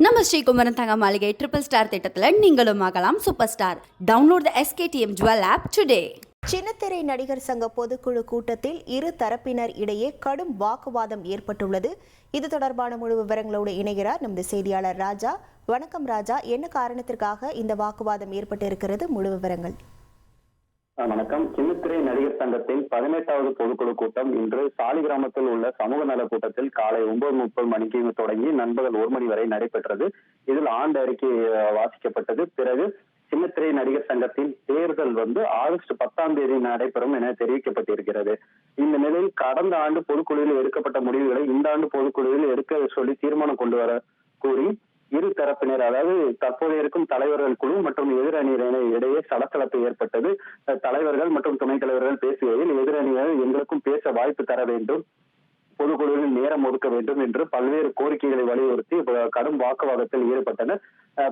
நம்ம ஸ்ரீகுமரன் தங்க மாளிகை ட்ரிபிள் ஸ்டார் திட்டத்தில் நீங்களும் ஆகலாம் super star. Download the SKTM jewel app today. சின்னத்திரை நடிகர் சங்க பொதுக்குழு கூட்டத்தில் இரு தரப்பினர் இடையே கடும் வாக்குவாதம் ஏற்பட்டுள்ளது. இது தொடர்பான முழு விவரங்களோடு இணைகிறார் நமது செய்தியாளர் ராஜா. வணக்கம் ராஜா, என்ன காரணத்திற்காக இந்த வாக்குவாதம் ஏற்பட்டு இருக்கிறது? முழு விவரங்கள். வணக்கம். சின்னத்திரை நடிகர் சங்கத்தின் 18வது பொதுக்குழு கூட்டம் இன்று சாலிகிராமத்தில் உள்ள சமூக நல கூட்டத்தில் காலை 9:30 மணிக்கு தொடங்கி நண்பகல் 1 மணி வரை நடைபெற்றது. இதில் ஆண்டு அறிக்கை வாசிக்கப்பட்டது. பிறகு சின்னத்திரை நடிகர் சங்கத்தின் தேர்தல் ஆகஸ்ட் 10ஆம் தேதி நடைபெறும் என தெரிவிக்கப்பட்டிருக்கிறது. இந்த நிலையில் கடந்த ஆண்டு பொதுக்குழுவில் எடுக்கப்பட்ட முடிவுகளை இந்த ஆண்டு பொதுக்குழுவில் எடுக்க சொல்லி தீர்மானம் கொண்டு வர கூறி இரு தரப்பினர், அதாவது தற்போது இருக்கும் தலைவர்கள் குழு மற்றும் எதிரணியினர் இடையே சலசலப்பு ஏற்பட்டது. தலைவர்கள் மற்றும் துணைத் தலைவர்கள் பேசுகையில் எதிரணியினர் எங்களுக்கும் பேச வாய்ப்பு தர வேண்டும், பொதுக்குழுவில் நேரம் ஒதுக்க வேண்டும் என்று பல்வேறு கோரிக்கைகளை வலியுறுத்தி கடும் வாக்குவாதத்தில் ஈடுபட்டனர்.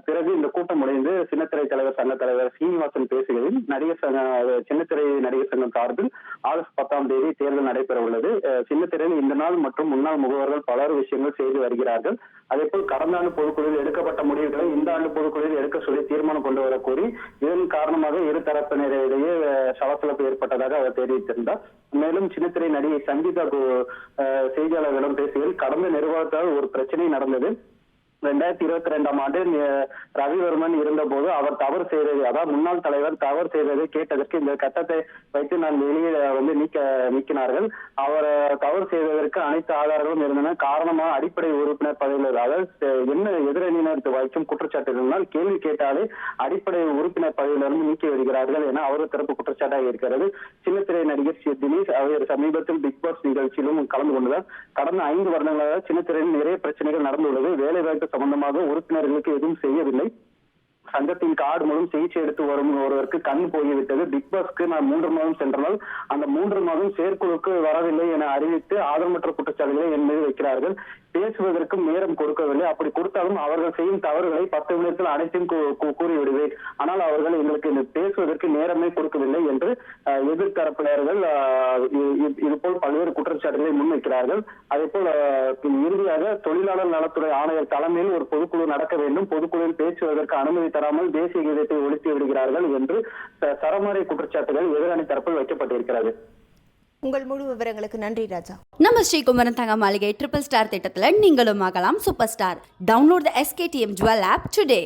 பிறகு இந்த கூட்டம் முடிந்து சின்னத்திரை தலைவர் சங்க தலைவர் சீனிவாசன் பேசுகையில் சின்னத்திரை நடிகர் சங்கம் சார்பில் ஆகஸ்ட் 10ஆம் தேதி தேர்தல் நடைபெற உள்ளது. சின்னத்திரையில் இந்த நாள் மற்றும் முன்னாள் முகவர்கள் பலர் விஷயங்கள் செய்து வருகிறார்கள். அதேபோல் கடந்த ஆண்டு பொதுக்குழுவில் எடுக்கப்பட்ட முடிவுகளை இந்த ஆண்டு பொதுக்குழுவில் எடுக்க சொல்லி தீர்மானம் கொண்டு வர கோரி இதன் காரணமாக இரு தரப்பினரிடையே சலசலப்பு ஏற்பட்டதாக அவர் தெரிவித்திருந்தார். மேலும் சின்னத்திரை நடிகை சங்கீதா செய்தியாளர்களிடம் பேசுகையில் கடந்த நிர்வாகத்தால் ஒரு பிரச்சனை நடந்தது. 2022ஆம் ஆண்டு ரவிவர்மன் இருந்தபோது அவர் தவறு செய்தது, அதாவது முன்னாள் தலைவர் தவறு செய்ததை கேட்டதற்கு இந்த கட்டத்தை வைத்து நான் வெளியே நீக்கினார்கள். அவர் தவறு செய்ததற்கு அனைத்து ஆதாரங்களும் இருந்தன. காரணமாக அடிப்படை உறுப்பினர் பதவியில், அதாவது என்ன எதிரணியினர் வைக்கும் குற்றச்சாட்டுகளால் கேள்வி கேட்டாலே அடிப்படை உறுப்பினர் பதவியிலிருந்து நீக்கி வருகிறார்கள் என அவர் தரப்பு குற்றச்சாட்டாக இருக்கிறது. சின்னத்திரை நடிகர் தினேஷ் அவர் சமீபத்தில் பிக் பாஸ் நிகழ்ச்சியிலும் கலந்து கொண்டதால் கடந்த 5 வருடங்களாக சின்னத்திரையில் நிறைய பிரச்சனைகள் நடந்துள்ளது. வேலைவாய்ப்பு சம்பந்தமாக உறுப்பினர்களுக்கு எதுவும் செய்யவில்லை. சங்கத்தின் கார்டு மூலம் சிகிச்சை எடுத்து வரும் ஒருவருக்கு கண் போய்விட்டது. பிக் பாஸ்க்கு நான் 3 மாதம் சென்றனால் அந்த 3 மாதம் செயற்குழுக்கு வரவில்லை என அறிவித்து ஆதரமற்ற குற்றச்சாட்டுகளை என் மீது வைக்கிறார்கள். பேசுவதற்கும் நேரம் கொடுக்கவில்லை. அப்படி கொடுத்தாலும் அவர்கள் செய்யும் தவறுகளை 10 நிமிடத்தில் அனைத்தையும் கூறிவிடுவேன். ஆனால் அவர்கள் எங்களுக்கு பேசுவதற்கு நேரமே கொடுக்கவில்லை என்று எதிர்த்தரப்பினர்கள் இதுபோல் பல்வேறு குற்றச்சாட்டுகளை முன்வைக்கிறார்கள். அதே போல் இறுதியாக தொழிலாளர் நலத்துறை ஆணையர் தலைமையில் ஒரு பொதுக்குழு நடக்க வேண்டும், பொதுக்குழுவில் பேசுவதற்கு அனுமதி தராமல் தேசிய கீதத்தை ஒழித்து விடுகிறார்கள் என்று சரமாரி குற்றச்சாட்டுகள் எதிரணி தரப்பில் வைக்கப்பட்டிருக்கிறது. உங்கள் முழு விவரங்களுக்கு நன்றி ராஜா. நம்ம ஸ்ரீகுமரன் தங்க மாளிகை ட்ரிபிள் ஸ்டார் திட்டத்தில் நீங்களும் ஆகலாம் super star. Download the SKTM jewel app today.